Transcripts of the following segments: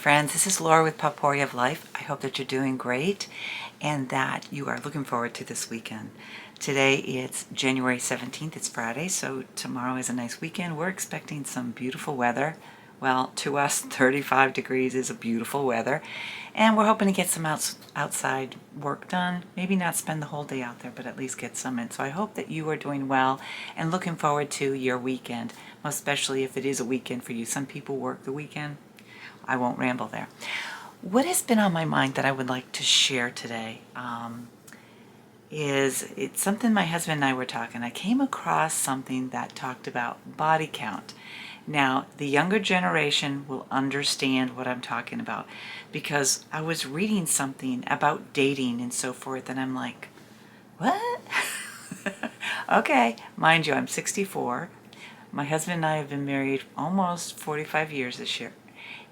friends, this is Laura with Potpourri of Life. I hope that you're doing great and that you are looking forward to this weekend. Today it's January 17th, it's Friday, so tomorrow is a nice weekend. We're expecting some beautiful weather. Well, to us, 35 degrees is a beautiful weather. And we're hoping to get some outside work done. Maybe not spend the whole day out there, but at least get some in. So I hope that you are doing well and looking forward to your weekend, most especially if it is a weekend for you. Some people work the weekend. I won't ramble there. What has been on my mind that I would like to share today it's something my husband and I were talking. I came across something that talked about body count. Now, the younger generation will understand what I'm talking about because I was reading something about dating and so forth, and I'm like, what? Okay, mind you, I'm 64. My husband and I have been married almost 45 years this year.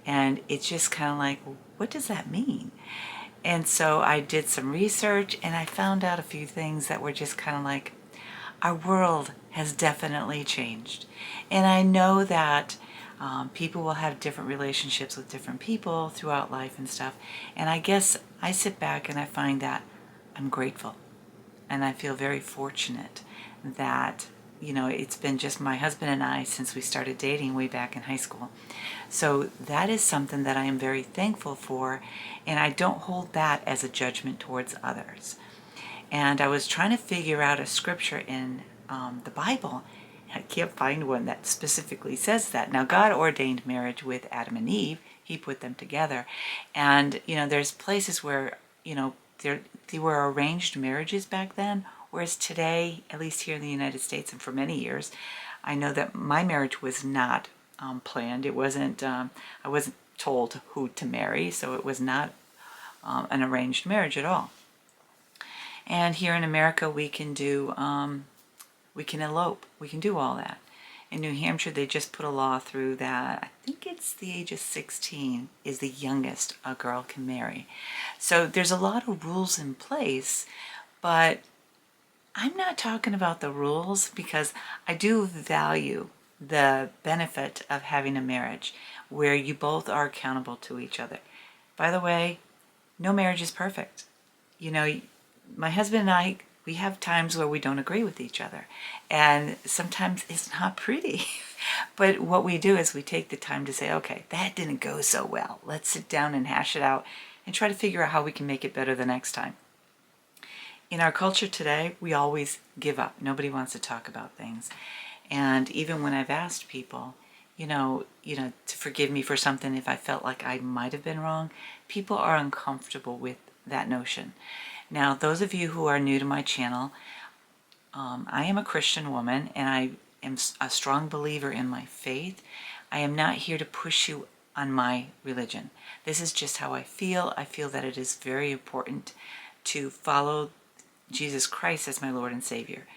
And it's just kind of like, what does that mean? And so I did some research and I found out a few things that were just kind of like, our world has definitely changed. And I know that people will have different relationships with different people throughout life and stuff. And I guess I sit back and I find that I'm grateful. And I feel very fortunate that, you know, it's been just my husband and I since we started dating way back in high school. So that is something that I am very thankful for, and I don't hold that as a judgment towards others. And I was trying to figure out a scripture in the Bible. I can't find one that specifically says that. Now, God ordained marriage with Adam and Eve. He put them together. And, you know, there's places where, you know, they were arranged marriages back then, whereas today, at least here in the United States and for many years, I know that my marriage was not planned. It wasn't, I wasn't told who to marry, so it was not an arranged marriage at all. And here in America, we can do, we can elope, we can do all that. In New Hampshire, they just put a law through that I think it's the age of 16 is the youngest a girl can marry. So there's a lot of rules in place, but I'm not talking about the rules because I do value the benefit of having a marriage where you both are accountable to each other. By the way, no marriage is perfect. You know, my husband and I, we have times where we don't agree with each other, and sometimes it's not pretty. But what we do is we take the time to say, okay, that didn't go so well. Let's sit down and hash it out and try to figure out how we can make it better the next time. In our culture today, we always give up. Nobody wants to talk about things. And even when I've asked people, you know, to forgive me for something if I felt like I might have been wrong, people are uncomfortable with that notion. Now, those of you who are new to my channel, I am a Christian woman and I am a strong believer in my faith. I am not here to push you on my religion. This is just how I feel. I feel that it is very important to follow Jesus Christ as my Lord and Savior.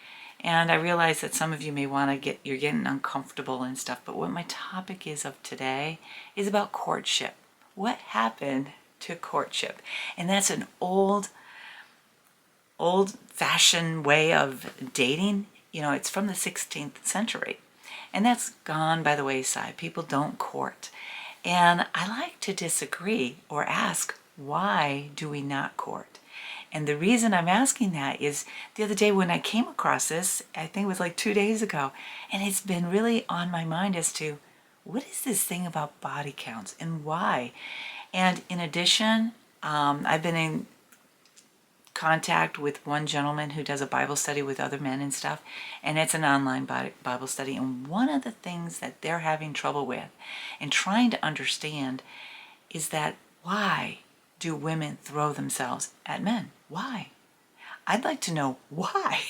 And I realize that some of you may want to you're getting uncomfortable and stuff, but what my topic is of today is about courtship. What happened to courtship? And that's an old-fashioned way of dating. You know, it's from the 16th century. And that's gone by the wayside. People don't court. And I like to disagree or ask, why do we not court? And the reason I'm asking that is the other day when I came across this, I think it was like 2 days ago, and it's been really on my mind as to what is this thing about body counts and why? And in addition, I've been in contact with one gentleman who does a Bible study with other men and stuff, and it's an online Bible study. And one of the things that they're having trouble with and trying to understand is that why do women throw themselves at men? Why? I'd like to know why.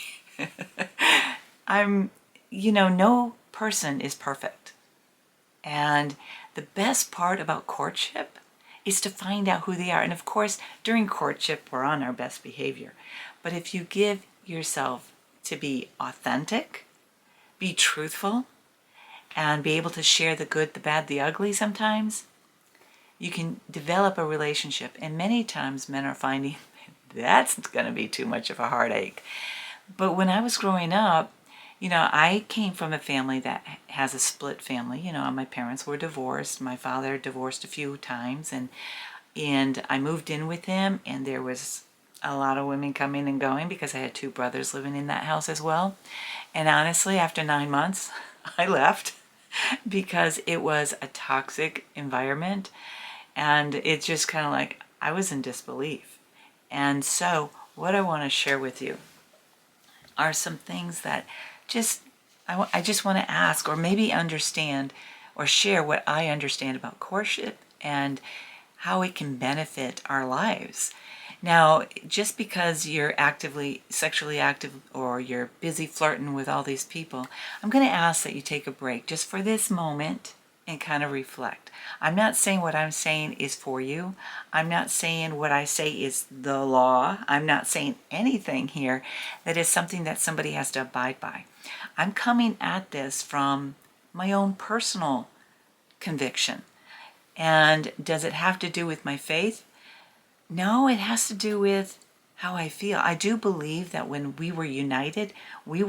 No person is perfect. And the best part about courtship is to find out who they are. And of course, during courtship, we're on our best behavior. But if you give yourself to be authentic, be truthful, and be able to share the good, the bad, the ugly sometimes, you can develop a relationship. And many times men are finding that's going to be too much of a heartache. But when I was growing up, I came from a family that has a split family. My parents were divorced. My father divorced a few times, and I moved in with him, and there was a lot of women coming and going because I had two brothers living in that house as well. And honestly, after 9 months, I left because it was a toxic environment, and it's just kind of like I was in disbelief. And so what I want to share with you are some things that I just want to ask, or maybe understand or share what I understand about courtship and how it can benefit our lives. Now, just because you're actively sexually active or you're busy flirting with all these people, I'm going to ask that you take a break just for this moment and kind of reflect. I'm not saying what I'm saying is for you. I'm not saying what I say is the law. I'm not saying anything here that is something that somebody has to abide by. I'm coming at this from my own personal conviction. And does it have to do with my faith? No, it has to do with how I feel. I do believe that when we were united, we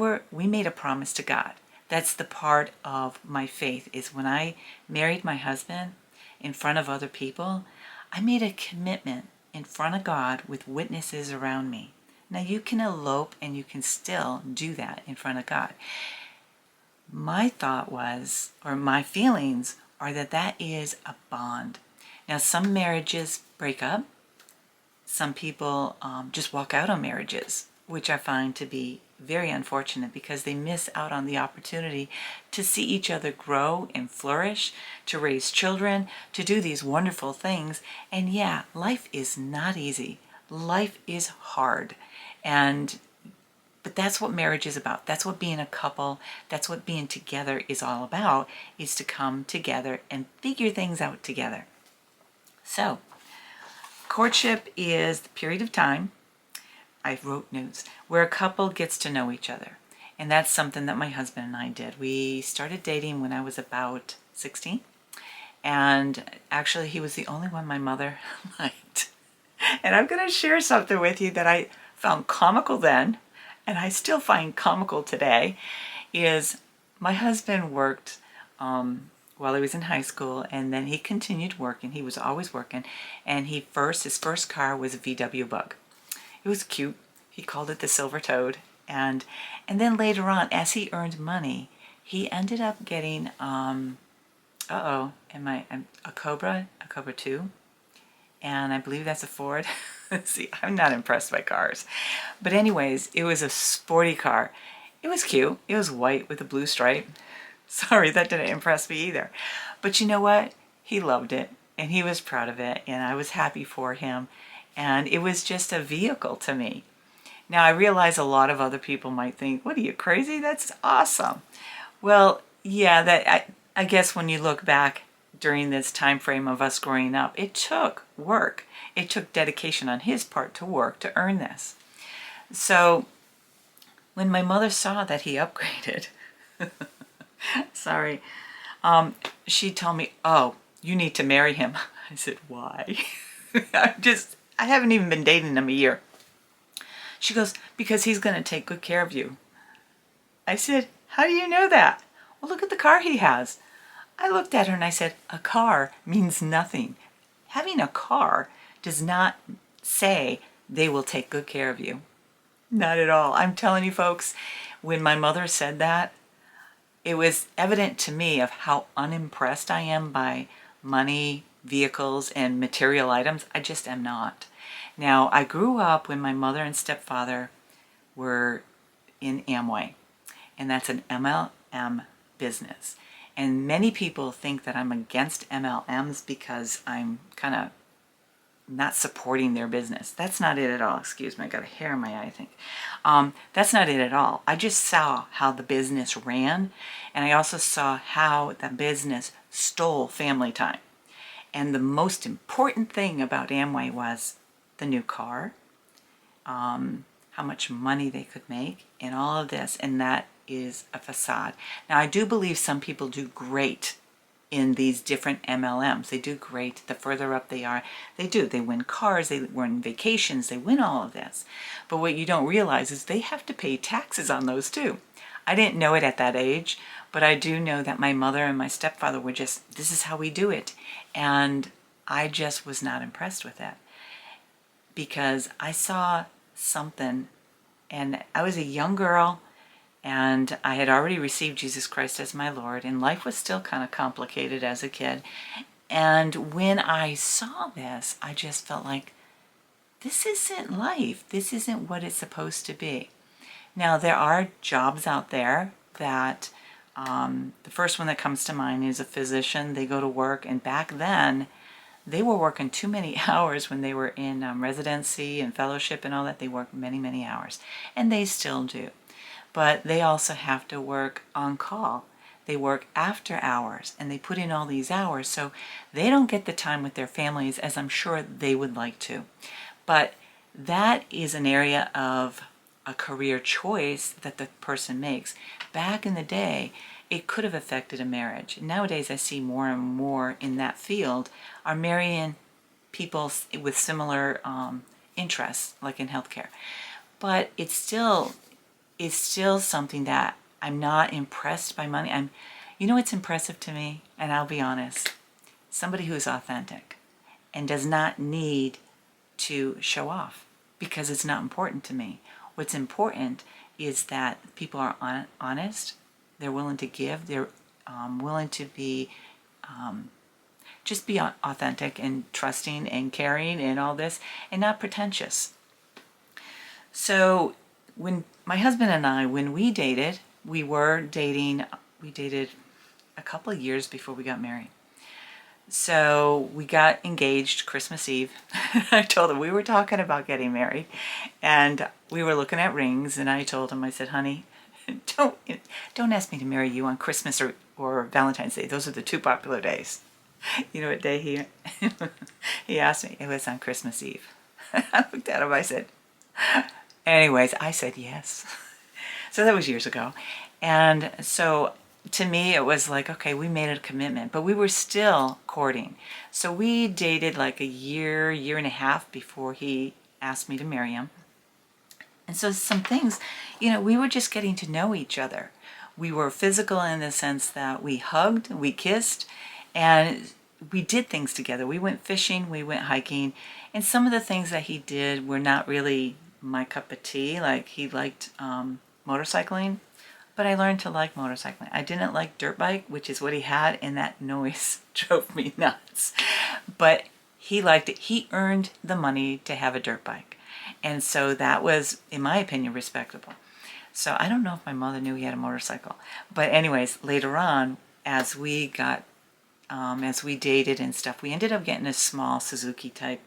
made a promise to God. That's the part of my faith, is when I married my husband in front of other people, I made a commitment in front of God with witnesses around me. Now you can elope and you can still do that in front of God. My thought was, or my feelings are, that is a bond. Now some marriages break up. Some people just walk out on marriages, which I find to be very unfortunate because they miss out on the opportunity to see each other grow and flourish, to raise children, to do these wonderful things. And yeah, life is not easy. Life is hard. But that's what marriage is about. That's what being a couple, that's what being together is all about, is to come together and figure things out together. So, courtship is the period of time, I wrote notes, where a couple gets to know each other. And that's something that my husband and I did. We started dating when I was about 16. And actually, he was the only one my mother liked. And I'm going to share something with you that I found comical then, and I still find comical today, is my husband worked while he was in high school, and then he continued working. He was always working, and his first car was a VW Bug. It was cute. He called it the Silver Toad, and then later on, as he earned money, he ended up getting a Cobra 2, and I believe that's a Ford. See, I'm not impressed by cars, but anyways, it was a sporty car. It was cute. It was white with a blue stripe. Sorry, that didn't impress me either. But you know what? He loved it, and he was proud of it, and I was happy for him, and it was just a vehicle to me. Now, I realize a lot of other people might think, what are you, crazy? That's awesome. Well, yeah, I guess when you look back during this time frame of us growing up, it took work. It took dedication on his part to work to earn this. So when my mother saw that he upgraded, sorry, she told me, oh, you need to marry him. I said, why? I haven't even been dating him a year. She goes, because he's going to take good care of you. I said, how do you know that? Well, look at the car he has. I looked at her and I said, a car means nothing. Having a car does not say they will take good care of you. Not at all. I'm telling you folks, when my mother said that, it was evident to me of how unimpressed I am by money, vehicles, and material items. I just am not. Now, I grew up when my mother and stepfather were in Amway, and that's an MLM business. And many people think that I'm against MLMs because I'm kind of not supporting their business. That's not it at all. Excuse me, I got a hair in my eye, I think. That's not it at all. I just saw how the business ran, and I also saw how the business stole family time. And the most important thing about Amway was the new car, how much money they could make, and all of this, and that is a facade. Now, I do believe some people do great in these different MLMs. They do great. The further up they are, they do. They win cars, they win vacations, they win all of this. But what you don't realize is they have to pay taxes on those too. I didn't know it at that age, but I do know that my mother and my stepfather were just, this is how we do it. And I just was not impressed with that because I saw something, and I was a young girl and I had already received Jesus Christ as my Lord, and life was still kind of complicated as a kid. And when I saw this, I just felt like, this isn't life. This isn't what it's supposed to be. Now, there are jobs out there that, the first one that comes to mind is a physician. They go to work, and back then, they were working too many hours when they were in residency and fellowship and all that. They worked many, many hours, and they still do. But they also have to work on call. They work after hours, and they put in all these hours, so they don't get the time with their families as I'm sure they would like to. But that is an area of a career choice that the person makes. Back in the day, it could have affected a marriage. Nowadays, I see more and more in that field are marrying people with similar interests, like in healthcare. But it's still something that I'm not impressed by money. You know what's impressive to me? And I'll be honest, somebody who is authentic and does not need to show off, because it's not important to me. What's important is that people are honest, they're willing to give, they're willing to be just be authentic and trusting and caring and all this, and not pretentious. So when my husband and I, when we dated a couple of years before we got married. So we got engaged Christmas Eve. I told him we were talking about getting married, and we were looking at rings, and I told him, I said, honey, don't ask me to marry you on Christmas or Valentine's Day. Those are the two popular days. You know what day he asked me? It was on Christmas Eve. I looked at him, I said, anyways, I said yes. So that was years ago. And so to me, it was like, okay, we made a commitment, but we were still courting. So we dated like a year and a half before he asked me to marry him. And so some things, we were just getting to know each other. We were physical in the sense that we hugged, we kissed, and we did things together. We went fishing, we went hiking, and some of the things that he did were not really my cup of tea. Like he liked motorcycling, but I learned to like motorcycling. I didn't like dirt bike, which is what he had, and that noise drove me nuts. But he liked it. He earned the money to have a dirt bike. And so that was, in my opinion, respectable. So I don't know if my mother knew he had a motorcycle. But anyways, later on, as we dated and stuff, we ended up getting a small Suzuki type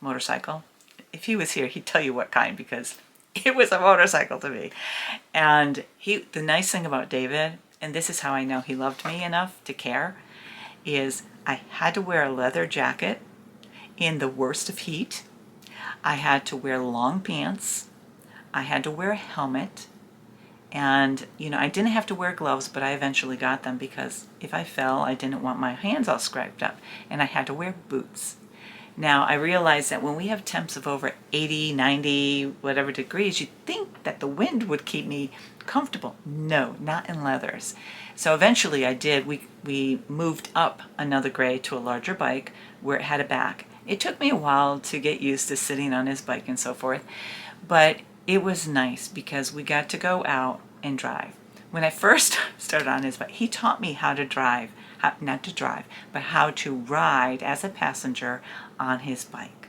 motorcycle. If he was here, he'd tell you what kind, because it was a motorcycle to me. And the nice thing about David, and this is how I know he loved me enough to care, is I had to wear a leather jacket in the worst of heat. I had to wear long pants. I had to wear a helmet. And, I didn't have to wear gloves, but I eventually got them because if I fell, I didn't want my hands all scraped up. And I had to wear boots. Now, I realize that when we have temps of over 80, 90, whatever degrees, you'd think that the wind would keep me comfortable. No, not in leathers. So eventually I did. We moved up another grade to a larger bike where it had a back. It took me a while to get used to sitting on his bike and so forth, but it was nice because we got to go out and drive. When I first started on his bike, he taught me how to drive. Not to drive, but how to ride as a passenger on his bike.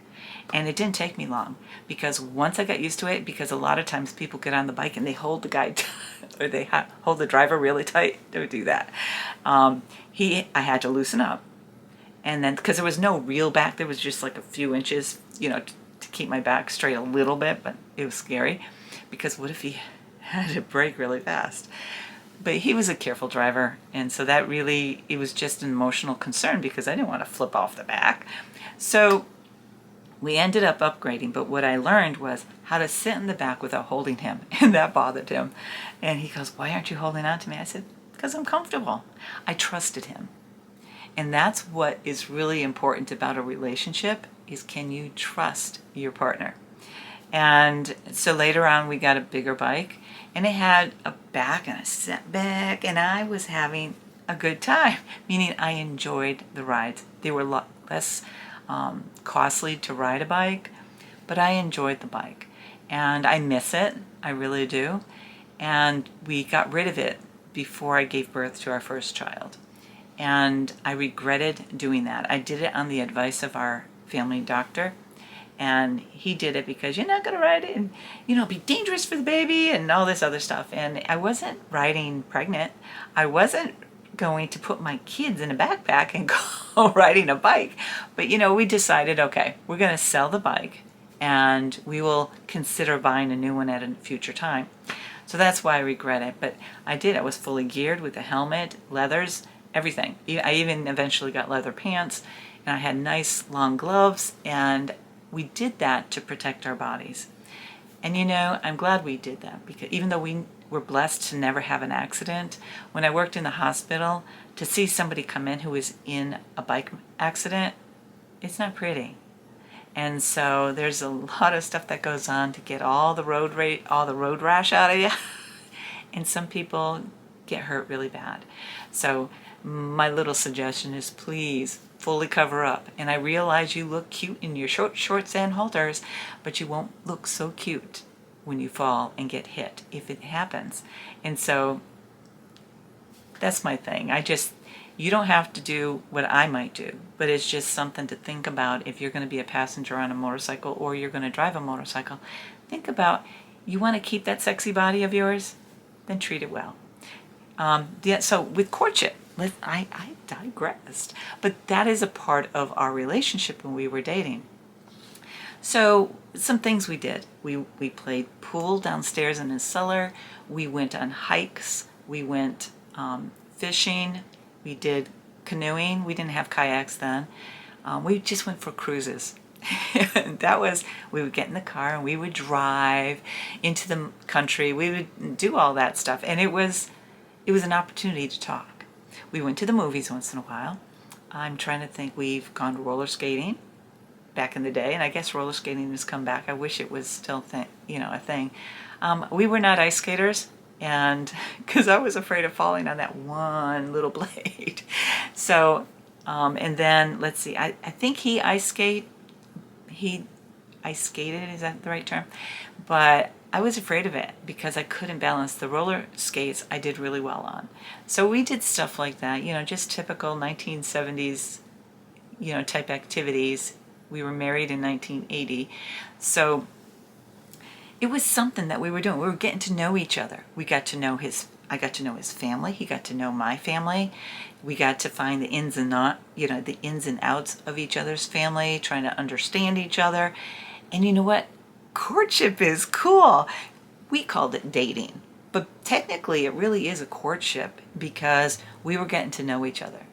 And it didn't take me long, because once I got used to it, because a lot of times people get on the bike and they hold the guy or they hold the driver really tight. Don't do that. I had to loosen up. And then, because there was no real back, there was just like a few inches, to keep my back straight a little bit, but it was scary, because what if he had to brake really fast? But he was a careful driver, and so it was just an emotional concern because I didn't want to flip off the back. So we ended up upgrading, but what I learned was how to sit in the back without holding him, and that bothered him. And he goes, why aren't you holding on to me? I said, because I'm comfortable. I trusted him. And that's what is really important about a relationship, is can you trust your partner? And so later on we got a bigger bike, and it had a back and a set back, and I was having a good time, meaning I enjoyed the rides. They were a lot less costly to ride a bike, but I enjoyed the bike, and I miss it. I really do. And we got rid of it before I gave birth to our first child, and I regretted doing that. I did it on the advice of our family doctor, and he did it because you're not going to ride it and, be dangerous for the baby and all this other stuff. And I wasn't riding pregnant. I wasn't going to put my kids in a backpack and go riding a bike. But, we decided, okay, we're going to sell the bike and we will consider buying a new one at a future time. So that's why I regret it. But I did. I was fully geared with a helmet, leathers, everything. I even eventually got leather pants, and I had nice long gloves, and we did that to protect our bodies. And I'm glad we did that, because even though we were blessed to never have an accident, when I worked in the hospital, to see somebody come in who was in a bike accident, it's not pretty. And so there's a lot of stuff that goes on to get all the road rash out of you. And some people get hurt really bad. So my little suggestion is, please fully cover up. And I realize you look cute in your shorts and halters, but you won't look so cute when you fall and get hit, if it happens. And so that's my thing. You don't have to do what I might do, but it's just something to think about if you're going to be a passenger on a motorcycle or you're going to drive a motorcycle. Think about, you want to keep that sexy body of yours? Then treat it well. So with courtship, I digressed, but that is a part of our relationship when we were dating. So some things we did. We played pool downstairs in his cellar. We went on hikes. We went fishing. We did canoeing. We didn't have kayaks then. We just went for cruises. And we would get in the car and we would drive into the country. We would do all that stuff. And it was an opportunity to talk. We went to the movies once in a while. I'm trying to think, we've gone roller skating back in the day, and I guess roller skating has come back. I wish it was still a thing. We were not ice skaters, and because I was afraid of falling on that one little blade. So, and then let's see, I think he ice skated, is that the right term? But I was afraid of it because I couldn't balance. The roller skates I did really well on. So we did stuff like that, just typical 1970s, type activities. We were married in 1980. So it was something that we were doing. We were getting to know each other. I got to know his family. He got to know my family. We got to find the ins and outs of each other's family, trying to understand each other. And you know what? Courtship is cool. We called it dating, but technically it really is a courtship because we were getting to know each other.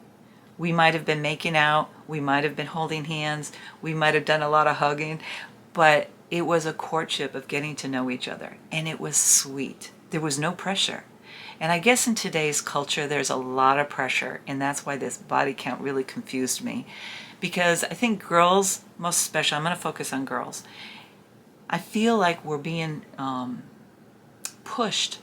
We might have been making out, we might have been holding hands, we might have done a lot of hugging, but it was a courtship of getting to know each other, and it was sweet. There was no pressure. And I guess in today's culture there's a lot of pressure, and that's why this body count really confused me, because I think girls, most especially, I'm going to focus on girls, I feel like we're being pushed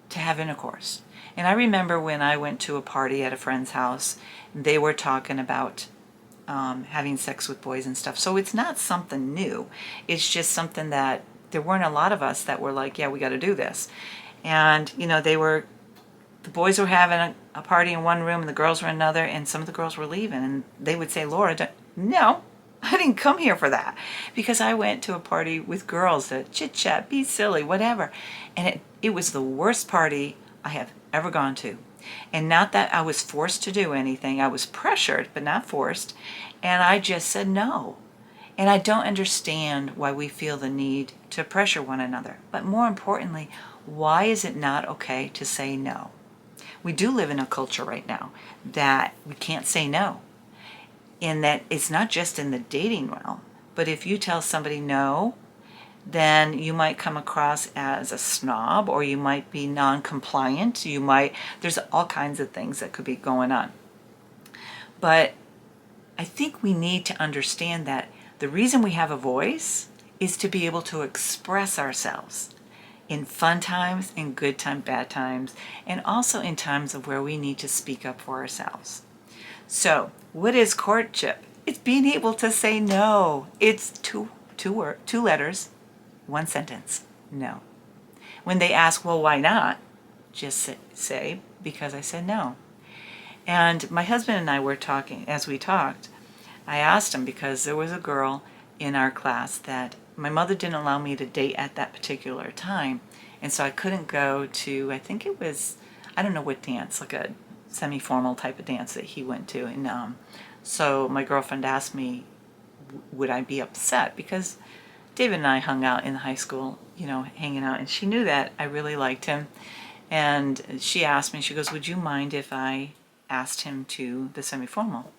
to have intercourse. And I remember when I went to a party at a friend's house, they were talking about having sex with boys and stuff. So it's not something new. It's just something that there weren't a lot of us that were like, yeah, we got to do this. And, the boys were having a party in one room and the girls were in another, and some of the girls were leaving. And they would say, Laura, no, I didn't come here for that, because I went to a party with girls to chit chat, be silly, whatever. And it was the worst party I have ever gone to. And not that I was forced to do anything. I was pressured, but not forced. And I just said no. And I don't understand why we feel the need to pressure one another. But more importantly, why is it not okay to say no? We do live in a culture right now that we can't say no. In that it's not just in the dating realm, but if you tell somebody no, then you might come across as a snob, or you might be non-compliant. There's all kinds of things that could be going on. But I think we need to understand that the reason we have a voice is to be able to express ourselves. in fun times, in good times, bad times, and also in times of where we need to speak up for ourselves. So, what is courtship? It's being able to say no. It's two letters, one sentence. No. When they ask, well, why not? Just say, because I said no. And my husband and I were talking, as we talked, I asked him because there was a girl in our class that my mother didn't allow me to date at that particular time. And so I couldn't go to, I think it was, I don't know what dance, like a semi-formal type of dance that he went to. And so my girlfriend asked me, would I be upset? Because David and I hung out in high school, hanging out, and she knew that I really liked him. And she asked me, she goes, would you mind if I asked him to the semi-formal?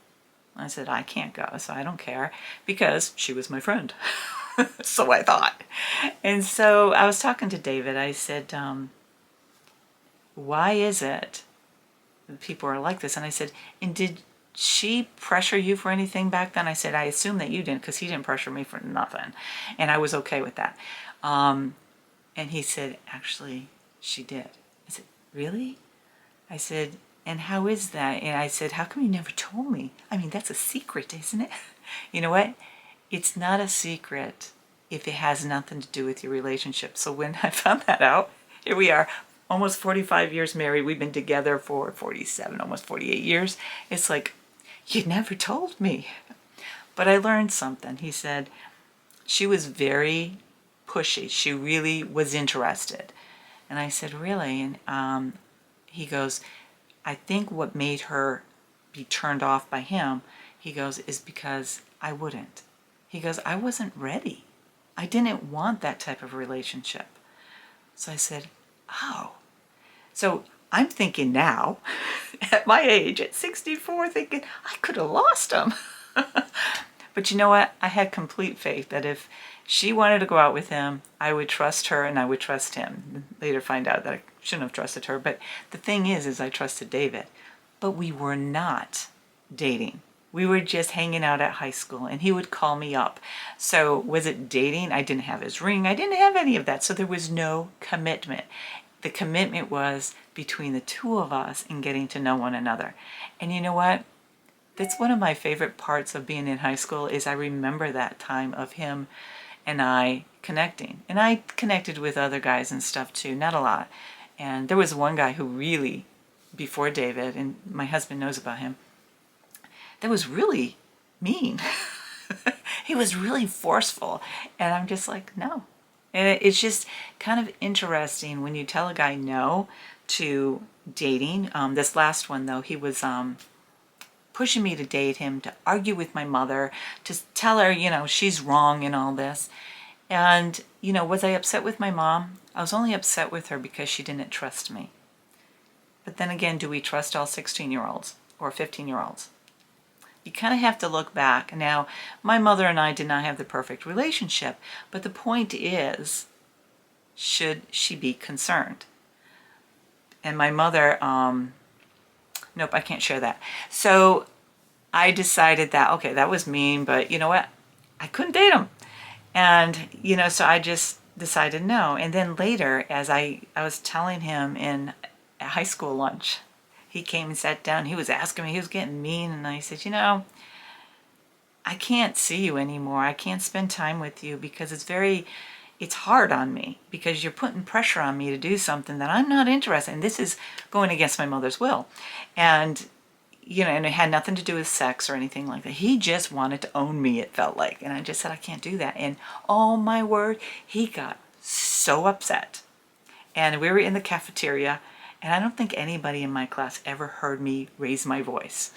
I said, I can't go, so I don't care, because she was my friend. So I thought. And so I was talking to David. I said, why is it that people are like this? And I said, and did she pressure you for anything back then? I said, I assume that you didn't, because he didn't pressure me for nothing. And I was okay with that. And he said, actually, she did. I said, really? I said, and how is that? And I said, how come you never told me? I mean, that's a secret, isn't it? You know what? It's not a secret if it has nothing to do with your relationship. So when I found that out, here we are, almost 45 years married. We've been together for 47, almost 48 years. It's like, you never told me. But I learned something. He said, she was very pushy. She really was interested. And I said, really? And he goes, I think what made her be turned off by him, he goes, is because I wouldn't. He goes, I wasn't ready. I didn't want that type of relationship. So I said, oh. So I'm thinking now, at my age, at 64, thinking, I could have lost him. But you know what? I had complete faith that if she wanted to go out with him, I would trust her and I would trust him. Later find out that I shouldn't have trusted her. But the thing is I trusted David. But we were not dating. We were just hanging out at high school, and he would call me up. So was it dating? I didn't have his ring. I didn't have any of that. So there was no commitment. The commitment was between the two of us in getting to know one another. And you know what? That's one of my favorite parts of being in high school is I remember that time of him and I connecting. And I connected with other guys and stuff too, not a lot. And there was one guy who really, before David, and my husband knows about him, that was really mean. He was really forceful. And I'm just like, no. And it's just kind of interesting when you tell a guy no to dating. This last one, though, he was pushing me to date him, to argue with my mother, to tell her, she's wrong in all this. And, was I upset with my mom? I was only upset with her because she didn't trust me. But then again, do we trust all 16-year-olds or 15-year-olds? You kind of have to look back. Now, my mother and I did not have the perfect relationship, but the point is, should she be concerned? And my mother, nope, I can't share that. So I decided that, okay, that was mean, but you know what? I couldn't date him. And, so I just decided no. And then later, as I was telling him in a high school lunch, he came and sat down. He was asking me, he was getting mean. And I said, I can't see you anymore. I can't spend time with you because it's hard on me because you're putting pressure on me to do something that I'm not interested in. This is going against my mother's will. And, and it had nothing to do with sex or anything like that. He just wanted to own me, it felt like. And I just said, I can't do that. And oh my word, he got so upset. And we were in the cafeteria. And I don't think anybody in my class ever heard me raise my voice.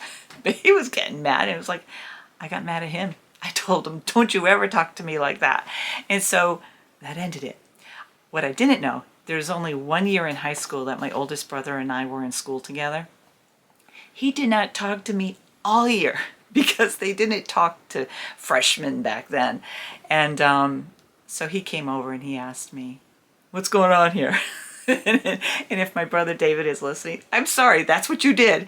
But he was getting mad. And it was like, I got mad at him. I told him, don't you ever talk to me like that. And so that ended it. What I didn't know, there's only 1 year in high school that my oldest brother and I were in school together. He did not talk to me all year because they didn't talk to freshmen back then. And so he came over and he asked me, what's going on here? And if my brother David is listening, I'm sorry, that's what you did.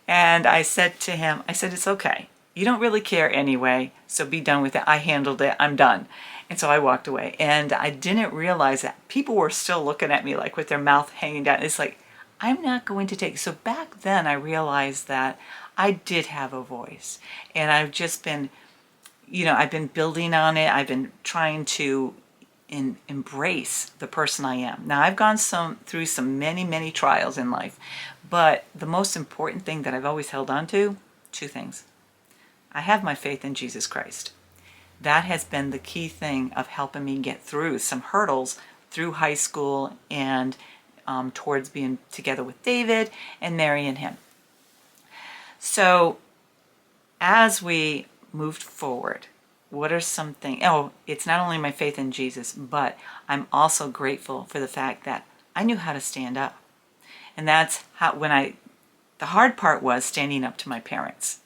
And I said to him, it's okay. You don't really care anyway, so be done with it. I handled it. I'm done. And so I walked away, and I didn't realize that people were still looking at me like with their mouth hanging down. It's like, I'm not going to take. So back then I realized that I did have a voice, and I've just been, I've been building on it. I've been trying to embrace the person I am. Now I've gone through some many trials in life, but the most important thing that I've always held on to, two things. I have my faith in Jesus Christ. That has been the key thing of helping me get through some hurdles through high school and towards being together with David and marrying him. So as we moved forward, what are some things? Oh, it's not only my faith in Jesus, but I'm also grateful for the fact that I knew how to stand up. And that's how, the hard part was standing up to my parents.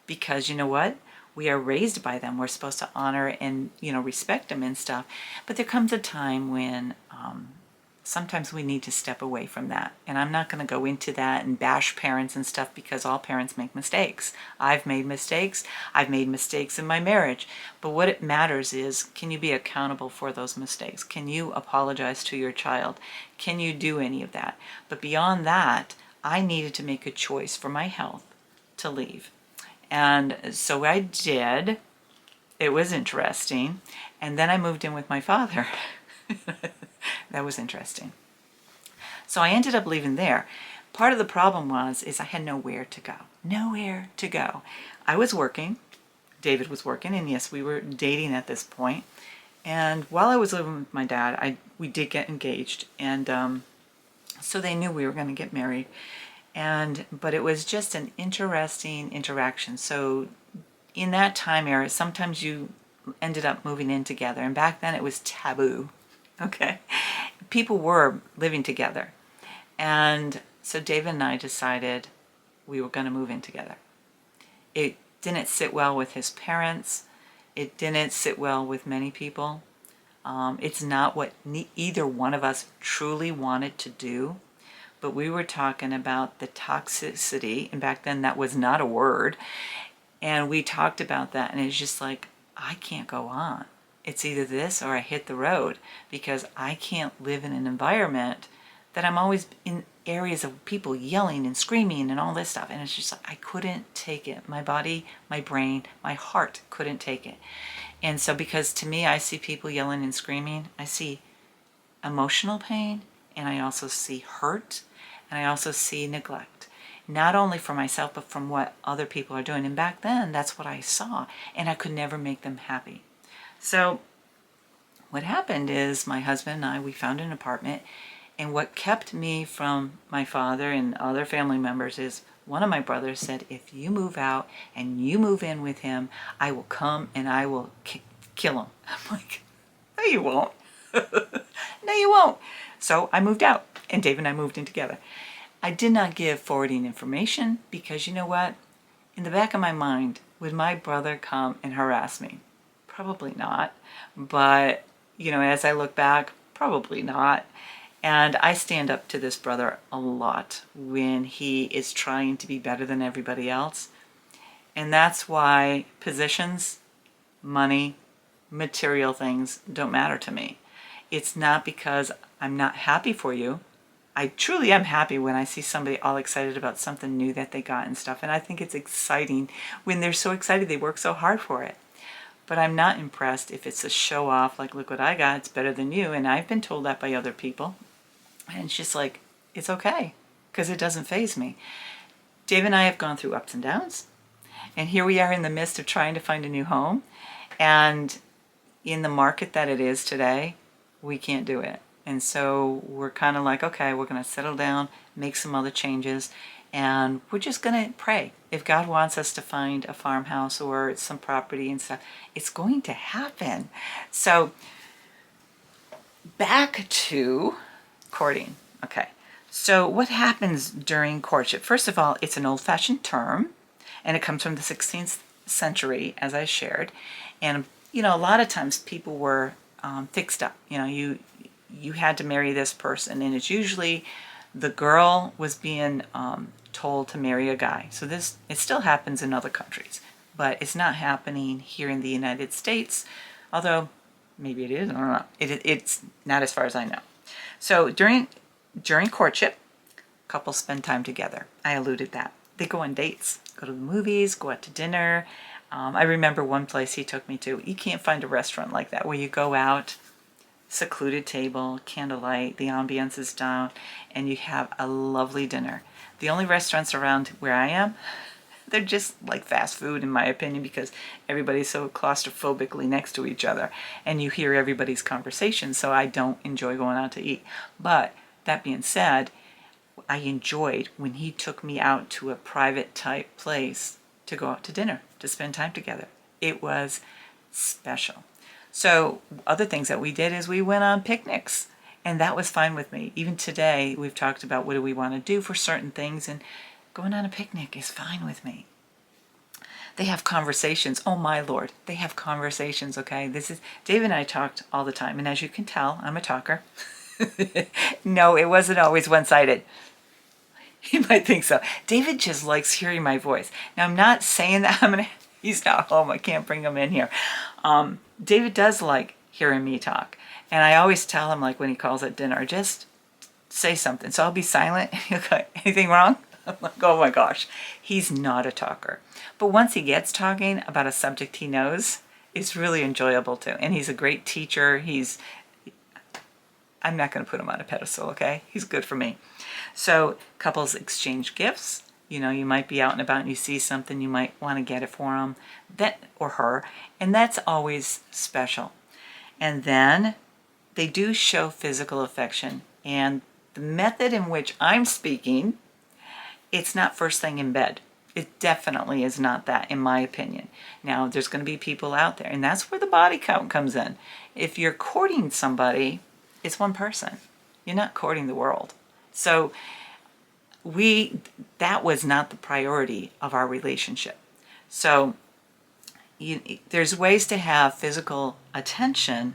Because you know what? We are raised by them. We're supposed to honor and, respect them and stuff. But there comes a time when sometimes we need to step away from that. And I'm not going to go into that and bash parents and stuff, because all parents make mistakes. I've made mistakes. I've made mistakes in my marriage. But what it matters is, can you be accountable for those mistakes? Can you apologize to your child? Can you do any of that? But beyond that, I needed to make a choice for my health to leave. And so I did. It was interesting. And then I moved in with my father. That was interesting. So I ended up leaving there. Part of the problem is I had nowhere to go. Nowhere to go. I was working. David was working. And yes, we were dating at this point. And while I was living with my dad, we did get engaged. And so they knew we were going to get married. But it was just an interesting interaction. So in that time era, sometimes you ended up moving in together. And back then it was taboo. Okay. People were living together. And so David and I decided we were going to move in together. It didn't sit well with his parents. It didn't sit well with many people. It's not what either one of us truly wanted to do. But we were talking about the toxicity, and back then that was not a word. And we talked about that, and it's just like, I can't go on. It's either this or I hit the road, because I can't live in an environment that I'm always in areas of people yelling and screaming and all this stuff. And it's just like, I couldn't take it. My body, my brain, my heart couldn't take it. And so, because to me, I see people yelling and screaming, I see emotional pain, and I also see hurt, and I also see neglect. Not only for myself, but from what other people are doing. And back then, that's what I saw, and I could never make them happy. So what happened is, my husband and I, we found an apartment, and what kept me from my father and other family members is one of my brothers said, if you move out and you move in with him, I will come and I will kill him. I'm like, no, you won't. No, you won't. So I moved out, and Dave and I moved in together. I did not give forwarding information, because you know what? In the back of my mind, would my brother come and harass me? Probably not. But, as I look back, probably not. And I stand up to this brother a lot when he is trying to be better than everybody else. And that's why positions, money, material things don't matter to me. It's not because I'm not happy for you. I truly am happy when I see somebody all excited about something new that they got and stuff. And I think it's exciting when they're so excited they work so hard for it. But I'm not impressed if it's a show off, like, look what I got, it's better than you. And I've been told that by other people. And it's just like, it's okay, because it doesn't faze me. Dave and I have gone through ups and downs. And here we are in the midst of trying to find a new home. And in the market that it is today, we can't do it. And so we're kind of like, okay, we're going to settle down, make some other changes, and we're just going to pray. If God wants us to find a farmhouse or some property and stuff, it's going to happen. So back to courting. Okay. So what happens during courtship? First of all, it's an old-fashioned term, and it comes from the 16th century, as I shared. And, a lot of times people were fixed up. You had to marry this person, and it's usually the girl was being told to marry a guy. So it still happens in other countries, but it's not happening here in the United States, although Maybe it is, I don't know. It's not as far as I know. So during courtship, couples spend time together. I alluded that. They go on dates, go to the movies, go out to dinner. I remember one place he took me to. You can't find a restaurant like that where you go out, secluded table, candlelight, the ambiance is down, and you have a lovely dinner. The only restaurants around where I am, they're just like fast food in my opinion, because everybody's so claustrophobically next to each other and you hear everybody's conversations, so I don't enjoy going out to eat. But that being said, I enjoyed when he took me out to a private type place to go out to dinner, to spend time together. It was special. So other things that we did is we went on picnics, and that was fine with me. Even today, we've talked about what do we want to do for certain things, and going on a picnic is fine with me. They have conversations. Oh my Lord, they have conversations, okay? David and I talked all the time, and as you can tell, I'm a talker. No, it wasn't always one-sided. You might think so. David just likes hearing my voice. Now, I'm not saying that he's not home. I can't bring him in here. David does like hearing me talk. And I always tell him, like when he calls at dinner, just say something. So I'll be silent. He'll go, anything wrong? I'm like, oh my gosh. He's not a talker. But once he gets talking about a subject he knows, it's really enjoyable too. And he's a great teacher. I'm not going to put him on a pedestal, okay? He's good for me. So couples exchange gifts. You know, you might be out and about and you see something, you might want to get it for him or her, and that's always special. And then they do show physical affection, and the method in which I'm speaking, it's not first thing in bed. It definitely is not that, in my opinion. Now, there's going to be people out there, and that's where the body count comes in. If you're courting somebody, it's one person. You're not courting the world. So that was not the priority of our relationship. So there's ways to have physical attention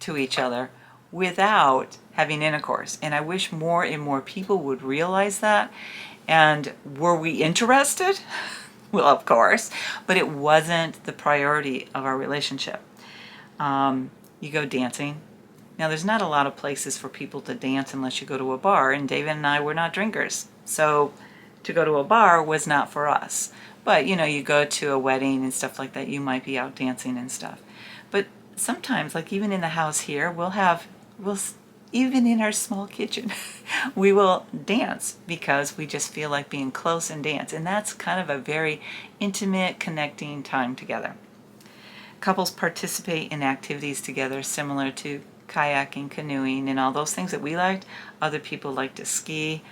to each other without having intercourse. And I wish more and more people would realize that. And were we interested? Well, of course, but it wasn't the priority of our relationship. You go dancing. Now, there's not a lot of places for people to dance unless you go to a bar, and David and I were not drinkers. So to go to a bar was not for us. But, you know, you go to a wedding and stuff like that, you might be out dancing and stuff. But sometimes, like even in the house here, even in our small kitchen, we will dance because we just feel like being close and dance. And that's kind of a very intimate, connecting time together. Couples participate in activities together similar to kayaking, canoeing, and all those things that we liked. Other people like to ski.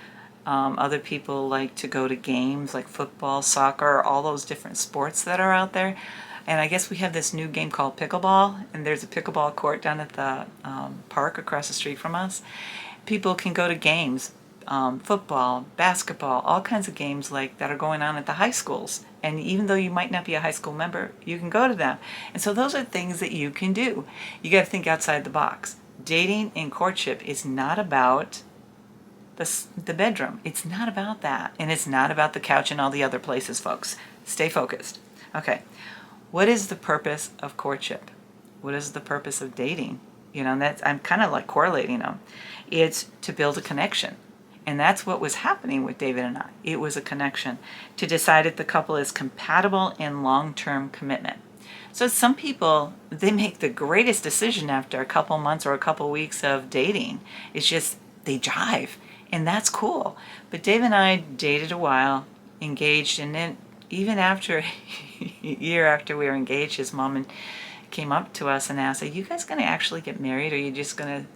Other people like to go to games like football, soccer, all those different sports that are out there. And I guess we have this new game called pickleball, and there's a pickleball court down at the park across the street from us. People can go to games, football, basketball, all kinds of games like that are going on at the high schools. And even though you might not be a high school member, you can go to them. And so those are things that you can do. You got to think outside the box. Dating and courtship is not about the bedroom. It's not about that. And it's not about the couch and all the other places, folks. Stay focused. Okay. What is the purpose of courtship? What is the purpose of dating? You know, I'm kind of like correlating them. It's to build a connection. And that's what was happening with David and I. It was a connection to decide if the couple is compatible in long-term commitment. So some people, they make the greatest decision after a couple months or a couple weeks of dating. It's just they jive. And that's cool. But Dave and I dated a while, engaged, and then even after a year after we were engaged, his mom came up to us and asked, are you guys going to actually get married, or are you just going to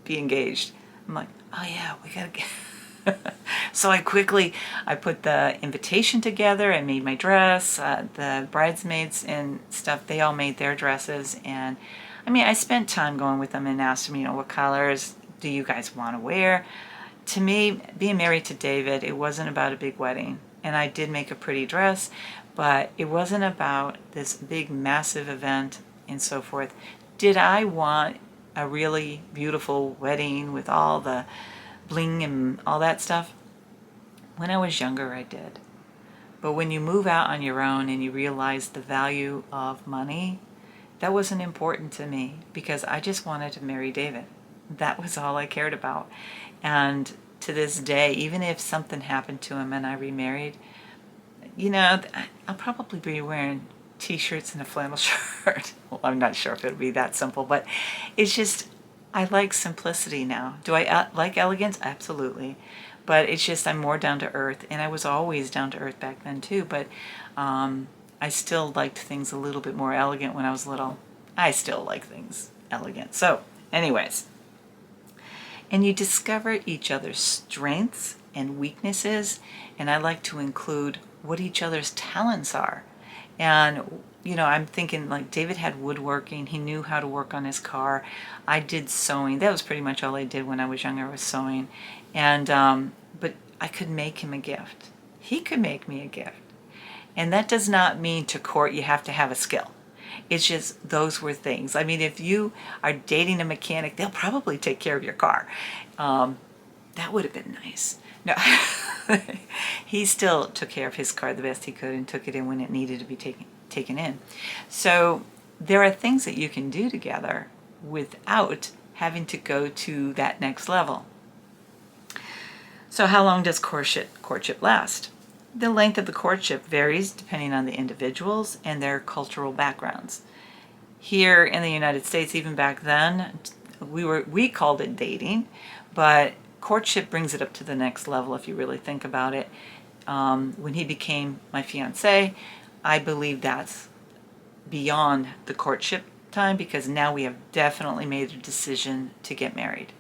be engaged? I'm like, oh yeah, we got to get... So I put the invitation together and made my dress. The bridesmaids and stuff, they all made their dresses. And I mean, I spent time going with them and asked them, you know, what colors do you guys want to wear? To me, being married to David, it wasn't about a big wedding. And I did make a pretty dress, but it wasn't about this big, massive event and so forth. Did I want a really beautiful wedding with all the bling and all that stuff? When I was younger, I did. But when you move out on your own and you realize the value of money, That wasn't important to me because I just wanted to marry David. That was all I cared about. And to this day, even if something happened to him and I remarried, I'll probably be wearing t-shirts and a flannel shirt. Well, I'm not sure if it'll be that simple, but it's just, I like simplicity now. Do I like elegance? Absolutely. But it's just I'm more down to earth, and I was always down to earth back then too, but I still liked things a little bit more elegant when I was little. I still like things elegant. So, anyways, and you discover each other's strengths and weaknesses, and I like to include what each other's talents are. And I'm thinking like David had woodworking. He knew how to work on his car. I did sewing. That was pretty much all I did when I was younger, was sewing. And but I could make him a gift. He could make me a gift. And that does not mean to court you have to have a skill. It's just those were things. I mean, if you are dating a mechanic, they'll probably take care of your car. That would have been nice. No, he still took care of his car the best he could and took it in when it needed to be taken in. So there are things that you can do together without having to go to that next level. So how long does courtship last? The length of the courtship varies depending on the individuals and their cultural backgrounds. Here in the United States, even back then, we called it dating, but courtship brings it up to the next level if you really think about it. When he became my fiance, I believe that's beyond the courtship time, because now we have definitely made a decision to get married.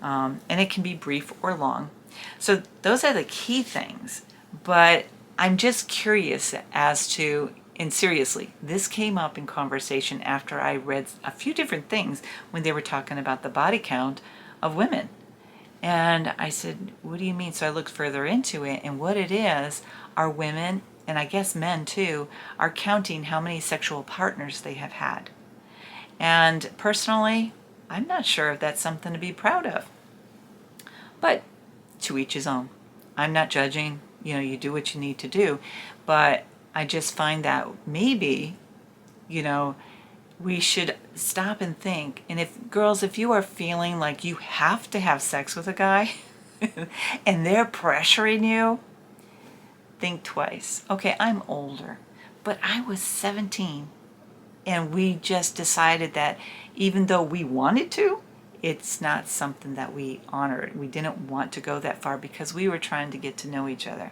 And it can be brief or long. So those are the key things. But I'm just curious as to, and seriously, this came up in conversation after I read a few different things when they were talking about the body count of women. And I said, what do you mean? So I looked further into it, and what it is are women, and I guess men too, are counting how many sexual partners they have had. And personally, I'm not sure if that's something to be proud of. But to each his own. I'm not judging. You do what you need to do. But I just find that maybe, we should stop and think. And if you are feeling like you have to have sex with a guy and they're pressuring you, think twice. Okay, I'm older, but I was 17 and we just decided that even though we wanted to, it's not something that we honored. We didn't want to go that far because we were trying to get to know each other.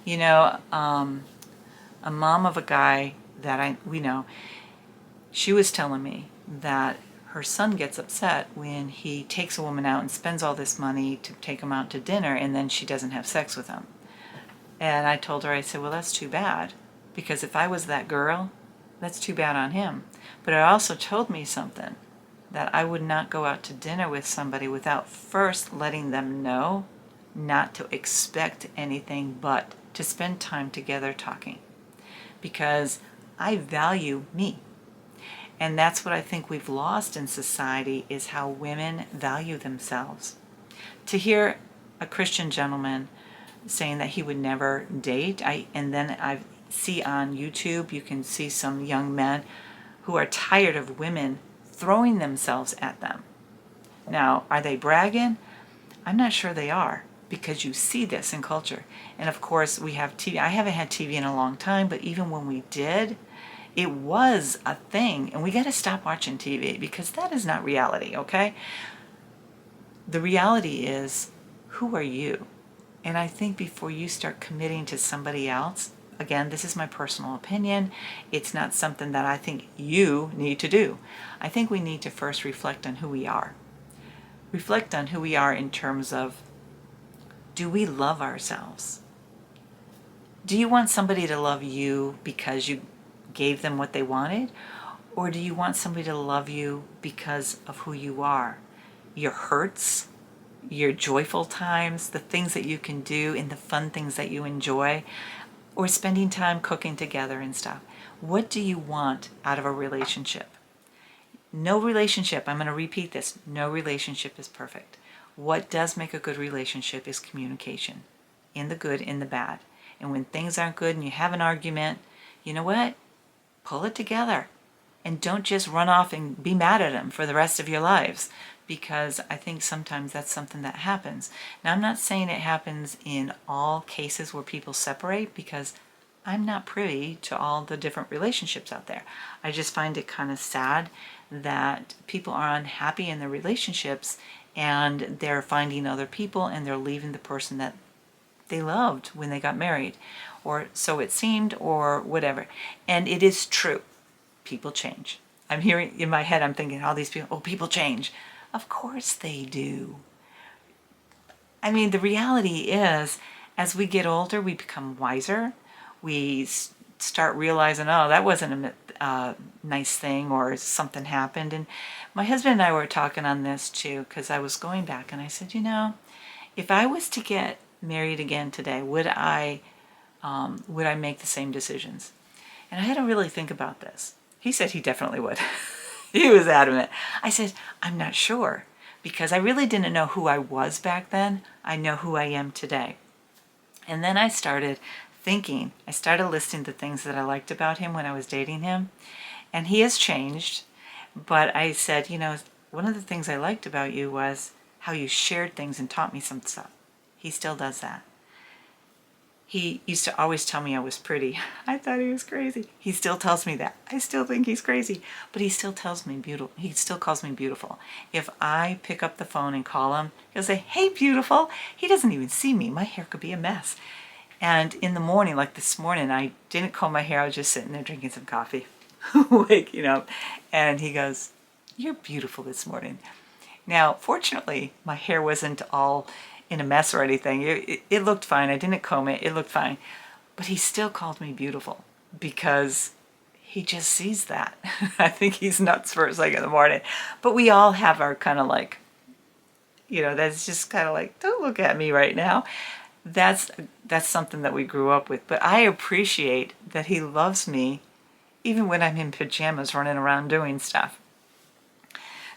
A mom of a guy that we know, she was telling me that her son gets upset when he takes a woman out and spends all this money to take him out to dinner, and then she doesn't have sex with him. And I told her, I said, well, that's too bad, because if I was that girl, that's too bad on him. But it also told me something, that I would not go out to dinner with somebody without first letting them know not to expect anything but to spend time together talking. Because I value me. And that's what I think we've lost in society, is how women value themselves. To hear a Christian gentleman saying that he would never date, and then I see on YouTube, you can see some young men who are tired of women throwing themselves at them. Now, are they bragging? I'm not sure they are, because you see this in culture. And of course, we have TV. I haven't had TV in a long time, but even when we did, it was a thing. And we got to stop watching TV, because that is not reality, okay? The reality is, who are you? And I think before you start committing to somebody else, again, this is my personal opinion, it's not something that I think you need to do. I think we need to first reflect on who we are. Reflect on who we are in terms of, do we love ourselves? Do you want somebody to love you because you gave them what they wanted? Or do you want somebody to love you because of who you are? Your hurts, your joyful times, the things that you can do, and the fun things that you enjoy, or spending time cooking together and stuff. What do you want out of a relationship? No relationship, I'm going to repeat this, no relationship is perfect. What does make a good relationship is communication, in the good, in the bad. And when things aren't good and you have an argument, you know what? Pull it together. And don't just run off and be mad at him for the rest of your lives, because I think sometimes that's something that happens. Now, I'm not saying it happens in all cases where people separate, because I'm not privy to all the different relationships out there. I just find it kind of sad that people are unhappy in their relationships and they're finding other people and they're leaving the person that they loved when they got married, or so it seemed, or whatever. And it is true. People change. I'm hearing in my head, I'm thinking, all these people, oh, people change. Of course they do. I mean, the reality is, as we get older, we become wiser. We start realizing, oh, that wasn't a nice thing, or something happened. And my husband and I were talking on this too, because I was going back and I said, if I was to get married again today, would I make the same decisions? And I had to really think about this. He said he definitely would. He was adamant. I said, I'm not sure, because I really didn't know who I was back then. I know who I am today. And then I started thinking, I started listing the things that I liked about him when I was dating him. And he has changed. But I said, one of the things I liked about you was how you shared things and taught me some stuff. He still does that. He used to always tell me I was pretty. I thought he was crazy. He still tells me that. I still think he's crazy, but he still tells me beautiful. He still calls me beautiful. If I pick up the phone and call him, he'll say, "Hey, beautiful." He doesn't even see me. My hair could be a mess. And in the morning, like this morning, I didn't comb my hair. I was just sitting there drinking some coffee, waking up. And he goes, "You're beautiful this morning." Now, fortunately, my hair wasn't all in a mess or anything. It looked fine. I didn't comb it. It looked fine. But he still called me beautiful, because he just sees that. I think he's nuts first thing in the morning. But we all have our kind of like, that's just kind of like, don't look at me right now. That's something that we grew up with. But I appreciate that he loves me even when I'm in pajamas running around doing stuff.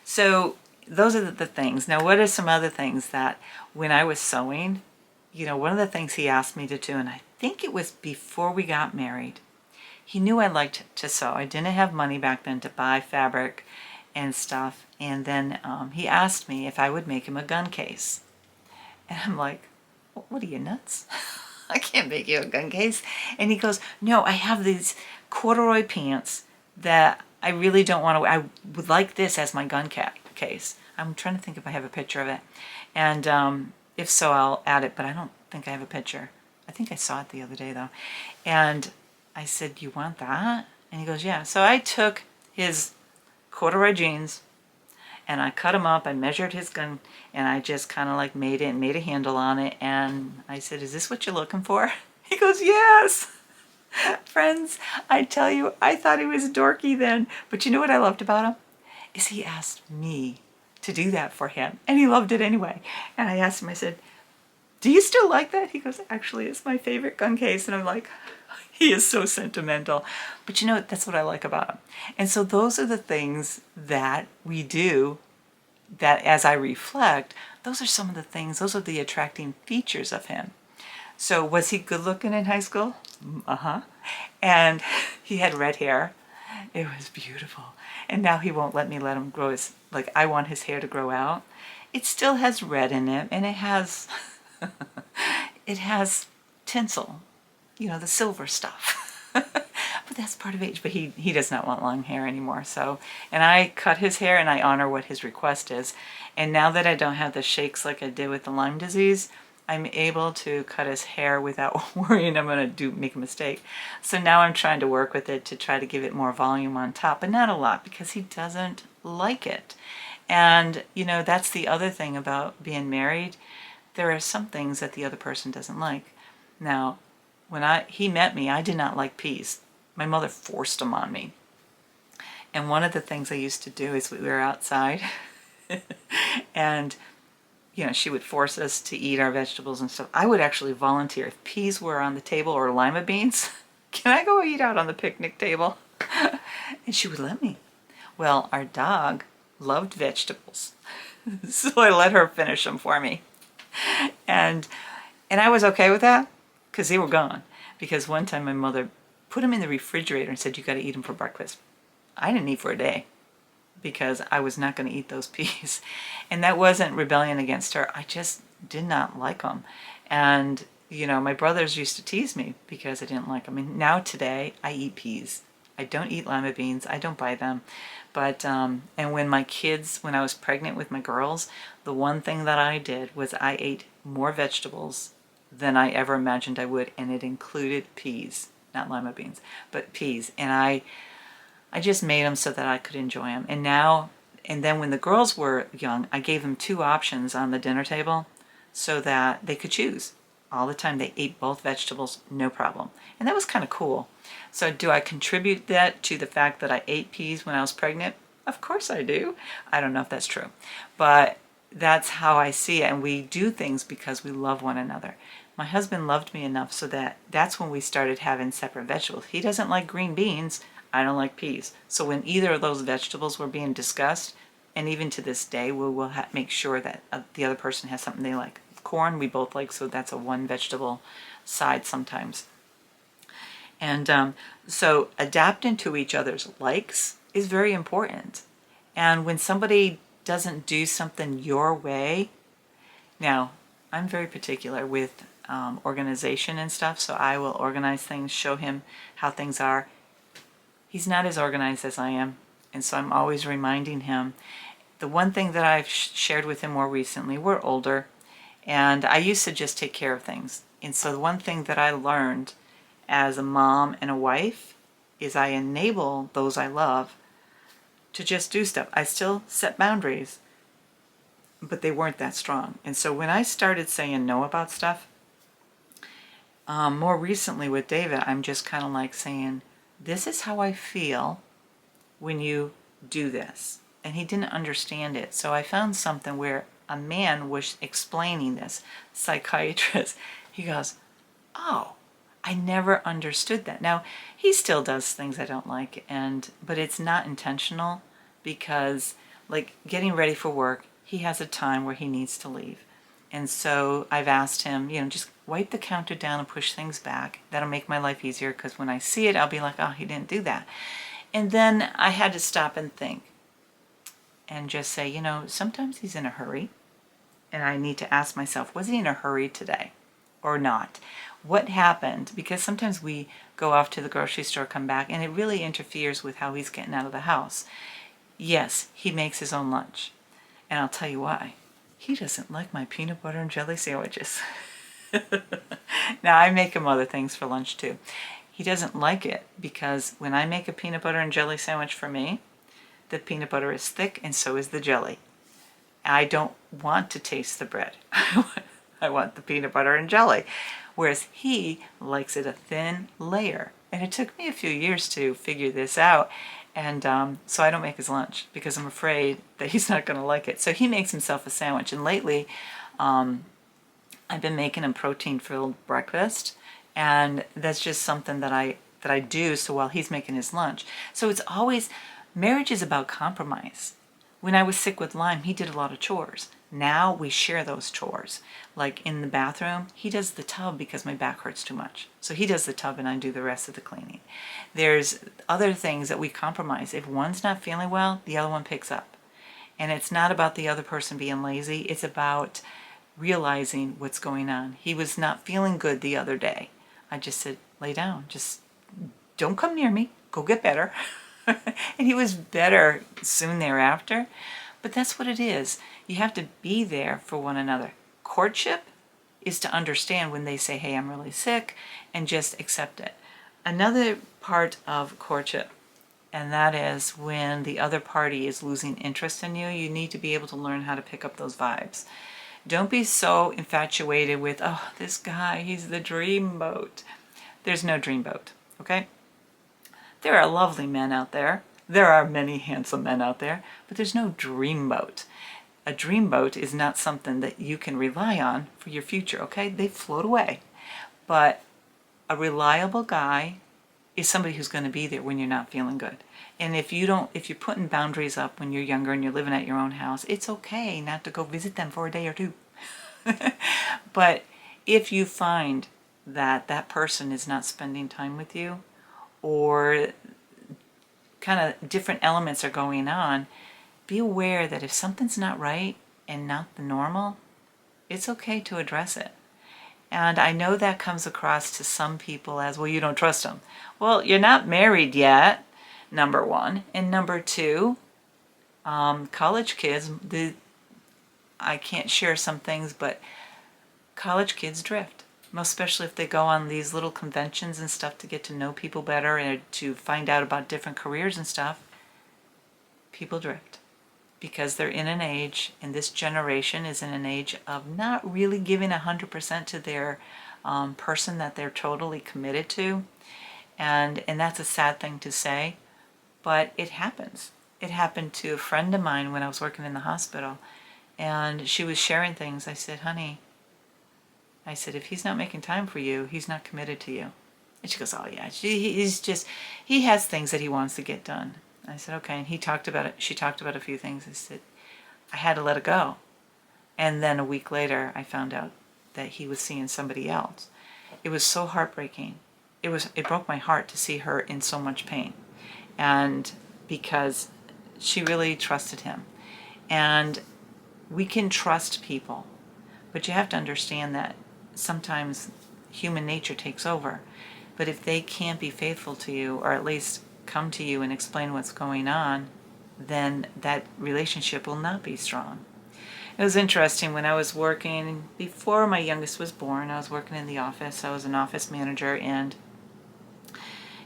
So those are the things. Now, what are some other things that when I was sewing, one of the things he asked me to do, and I think it was before we got married, he knew I liked to sew. I didn't have money back then to buy fabric and stuff. And then he asked me if I would make him a gun case. And I'm like, what are you, nuts? I can't make you a gun case. And he goes, no, I have these corduroy pants that I really don't want to, I would like this as my gun case. I'm trying to think if I have a picture of it. And if so, I'll add it, but I don't think I have a picture. I think I saw it the other day though. And I said, "You want that?" And he goes, "Yeah." So I took his corduroy jeans and I cut him up. I measured his gun and I just kind of like made a handle on it. And I said, "Is this what you're looking for?" He goes, "Yes." Friends, I tell you, I thought he was dorky then. But you know what I loved about him? Is he asked me to do that for him. And he loved it anyway. And I asked him, I said, "Do you still like that?" He goes, "Actually, it's my favorite gun case." And I'm like, he is so sentimental. But that's what I like about him. And so those are the things that we do that, as I reflect, those are some of the things, those are the attracting features of him. So was he good looking in high school? Uh-huh. And he had red hair. It was beautiful. And now he won't let him grow I want his hair to grow out. It still has red in it, and it has, it has tinsel, the silver stuff. But that's part of age. But he does not want long hair anymore. So, and I cut his hair and I honor what his request is. And now that I don't have the shakes like I did with the Lyme disease, I'm able to cut his hair without worrying I'm going to make a mistake. So now I'm trying to work with it to try to give it more volume on top, but not a lot, because he doesn't like it. And, that's the other thing about being married. There are some things that the other person doesn't like. Now, when he met me, I did not like peas. My mother forced them on me. And one of the things I used to do is we were outside and she would force us to eat our vegetables and stuff. I would actually volunteer. If peas were on the table or lima beans, "Can I go eat out on the picnic table?" And she would let me. Well, our dog loved vegetables. So I let her finish them for me. And I was okay with that, because they were gone. Because one time my mother put them in the refrigerator and said, "You got to eat them for breakfast." I didn't eat for a day because I was not going to eat those peas. And that wasn't rebellion against her. I just did not like them. And, you know, my brothers used to tease me because I didn't like them. And now today I eat peas. I don't eat lima beans. I don't buy them. But, and when I was pregnant with my girls, the one thing that I did was I ate more vegetables than I ever imagined I would. And it included peas, not lima beans, but peas. And I just made them so that I could enjoy them. And then when the girls were young, I gave them 2 options on the dinner table so that they could choose. All the time they ate both vegetables, no problem. And that was kind of cool. So do I contribute that to the fact that I ate peas when I was pregnant? Of course I do. I don't know if that's true. But that's how I see it. And we do things because we love one another. My husband loved me enough so that's when we started having separate vegetables. He doesn't like green beans. I don't like peas. So when either of those vegetables were being discussed, and even to this day, we will make sure that the other person has something they like. Corn we both like, so that's a 1 vegetable side sometimes. And so adapting to each other's likes is very important. And when somebody doesn't do something your way, now I'm very particular with organization and stuff, so I will organize things, show him how things are. He's not as organized as I am, and so I'm always reminding him. The one thing that I've shared with him more recently, we're older, and I used to just take care of things. And so the one thing that I learned as a mom and a wife is I enable those I love to just do stuff. I still set boundaries, but they weren't that strong. And so when I started saying no about stuff, more recently with David, I'm just kind of like saying, this is how I feel when you do this. And he didn't understand it. So I found something where a man was explaining this, psychiatrist. He goes, oh, I never understood that. Now, he still does things I don't like, but it's not intentional because, like, getting ready for work, he has a time where he needs to leave. And so I've asked him, just wipe the counter down and push things back. That'll make my life easier because when I see it, I'll be like, oh, he didn't do that. And then I had to stop and think and just say, sometimes he's in a hurry. And I need to ask myself, was he in a hurry today or not? What happened? Because sometimes we go off to the grocery store, come back, and it really interferes with how he's getting out of the house. Yes, he makes his own lunch. And I'll tell you why. He doesn't like my peanut butter and jelly sandwiches. Now, I make him other things for lunch too. He doesn't like it because when I make a peanut butter and jelly sandwich for me, the peanut butter is thick and so is the jelly. I don't want to taste the bread. I want the peanut butter and jelly. Whereas he likes it a thin layer. And it took me a few years to figure this out. And so I don't make his lunch because I'm afraid that he's not going to like it. So he makes himself a sandwich. And lately, I've been making him protein-filled breakfast. And that's just something that I do so while he's making his lunch. So it's always, marriage is about compromise. When I was sick with Lyme, he did a lot of chores. Now we share those chores. Like in the bathroom, he does the tub because my back hurts too much. So he does the tub and I do the rest of the cleaning. There's other things that we compromise. If one's not feeling well, the other one picks up. And it's not about the other person being lazy. It's about realizing what's going on. He was not feeling good the other day. I just said, lay down. Just don't come near me. Go get better. And he was better soon thereafter. But that's what it is. You have to be there for one another. Courtship is to understand when they say, hey, I'm really sick, and just accept it. Another part of courtship, and that is when the other party is losing interest in you, you need to be able to learn how to pick up those vibes. Don't be so infatuated with, oh, this guy, he's the dreamboat. There's no dreamboat, okay? There are lovely men out there. There are many handsome men out there, but there's no dreamboat. A dreamboat is not something that you can rely on for your future, okay? They float away. But a reliable guy is somebody who's going to be there when you're not feeling good. And if you're putting boundaries up when you're younger and you're living at your own house, it's okay not to go visit them for a day or two. But if you find that that person is not spending time with you or kind of different elements are going on, be aware that if something's not right and not the normal, it's okay to address it. And I know that comes across to some people as, well, you don't trust them. Well, you're not married yet, number one. And number two, college kids, I can't share some things, but college kids drift. Most especially if they go on these little conventions and stuff to get to know people better and to find out about different careers and stuff. People drift because they're in an age, and this generation is in an age of not really giving 100% to their person that they're totally committed to. And that's a sad thing to say, but it happens. It happened to a friend of mine when I was working in the hospital, and she was sharing things. I said, honey, I said, if he's not making time for you, he's not committed to you. And she goes, oh yeah, he has things that he wants to get done. I said, okay. And he talked about it. She talked about a few things. I said, I had to let it go. And then a week later, I found out that he was seeing somebody else. It was so heartbreaking. It broke my heart to see her in so much pain. And because she really trusted him. And we can trust people, but you have to understand that sometimes human nature takes over. But if they can't be faithful to you, or at least come to you and explain what's going on, then that relationship will not be strong. It was interesting when I was working, before my youngest was born, I was working in the office. I was an office manager and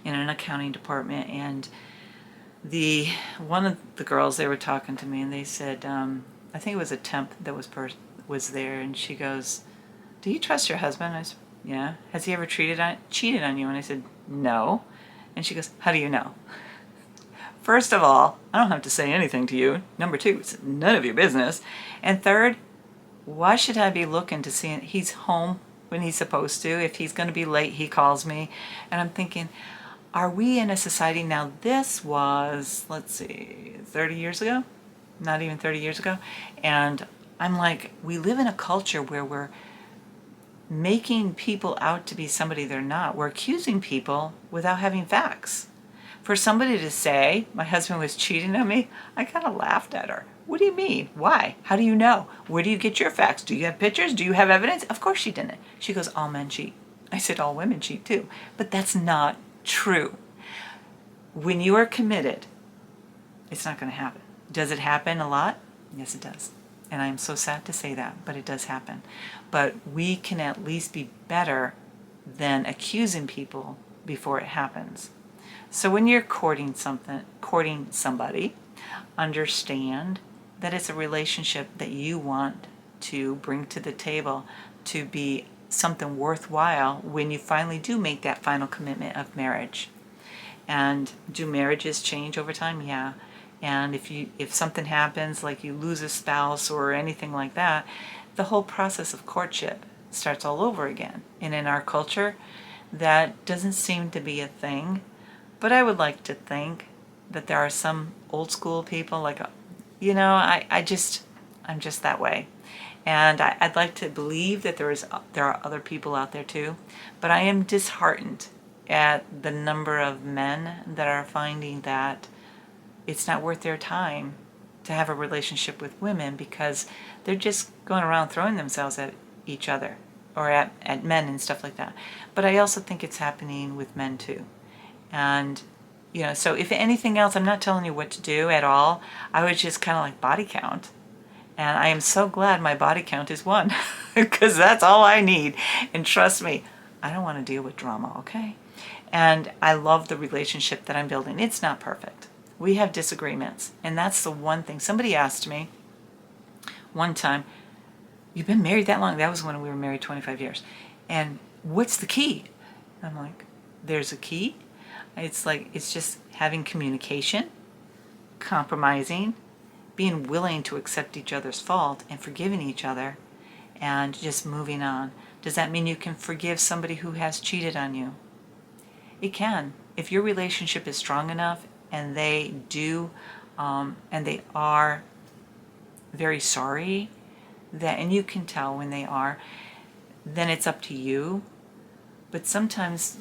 in an accounting department, and one of the girls, they were talking to me and they said, I think it was a temp that was there, and she goes, do you trust your husband? I said, yeah. Has he ever cheated on you? And I said, no. And she goes, how do you know? First of all, I don't have to say anything to you. Number two, it's none of your business. And third, why should I be looking to see he's home when he's supposed to? If he's going to be late, he calls me. And I'm thinking, are we in a society now? This was, let's see, 30 years ago? Not even 30 years ago. And I'm like, we live in a culture where we're making people out to be somebody they're not. We're accusing people without having facts. For somebody to say, my husband was cheating on me, I kind of laughed at her. What do you mean? Why? How do you know? Where do you get your facts? Do you have pictures? Do you have evidence? Of course she didn't. She goes, all men cheat. I said, all women cheat too. But that's not true. When you are committed, it's not going to happen. Does it happen a lot? Yes, it does. And I am so sad to say that, but it does happen. But we can at least be better than accusing people before it happens. So when you're courting somebody, understand that it's a relationship that you want to bring to the table to be something worthwhile when you finally do make that final commitment of marriage. And do marriages change over time? Yeah. And if something happens, like you lose a spouse or anything like that, the whole process of courtship starts all over again. And in our culture, that doesn't seem to be a thing. But I would like to think that there are some old school people, like, I'm just that way. And I'd like to believe that there are other people out there too. But I am disheartened at the number of men that are finding that it's not worth their time to have a relationship with women because they're just going around throwing themselves at each other or at men and stuff like that. But I also think it's happening with men too. And, so if anything else, I'm not telling you what to do at all. I would just kind of like body count. And I am so glad my body count is 1 because that's all I need. And trust me, I don't want to deal with drama, okay? And I love the relationship that I'm building. It's not perfect. We have disagreements. And that's the one thing. Somebody asked me one time, you've been married that long? That was when we were married 25 years. And what's the key? I'm like, there's a key? It's just having communication, compromising, being willing to accept each other's fault and forgiving each other and just moving on. Does that mean you can forgive somebody who has cheated on you? It can. If your relationship is strong enough and they do, and they are very sorry, and you can tell when they are, then it's up to you. But sometimes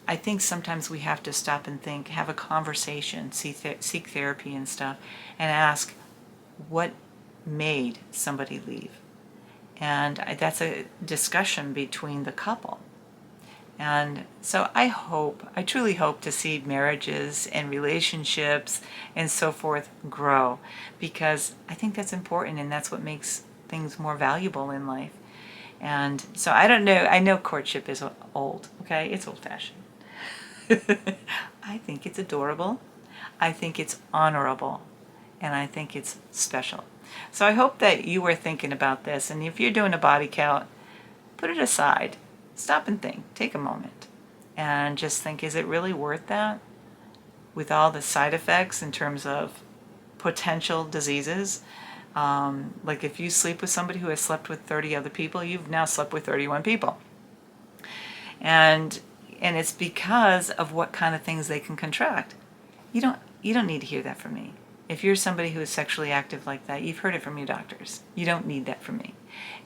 I think sometimes we have to stop and think, have a conversation, seek therapy and stuff, and ask what made somebody leave. And that's a discussion between the couple. And so I truly hope to see marriages and relationships and so forth grow, because I think that's important and that's what makes things more valuable in life. And so I don't know, I know courtship is old, okay? It's old-fashioned. I think it's adorable. I think it's honorable. And I think it's special. So I hope that you were thinking about this. And if you're doing a body count, put it aside. Stop and think. Take a moment. And just think, is it really worth that? With all the side effects in terms of potential diseases. Like if you sleep with somebody who has slept with 30 other people, you've now slept with 31 people. And it's because of what kind of things they can contract. You don't need to hear that from me. If you're somebody who is sexually active like that, you've heard it from your doctors. You don't need that from me.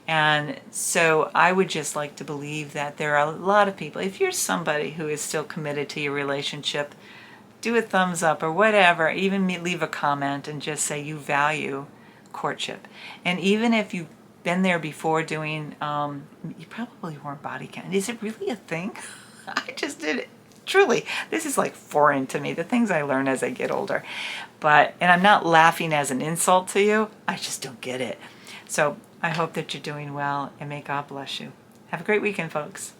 And so I would just like to believe that there are a lot of people. If you're somebody who is still committed to your relationship, do a thumbs up or whatever. Even leave a comment and just say you value courtship. And even if you've been there before doing, you probably weren't body count. Is it really a thing? I just did it. Truly, this is like foreign to me, the things I learn as I get older. And I'm not laughing as an insult to you, I just don't get it. So I hope that you're doing well, and may God bless you. Have a great weekend, folks.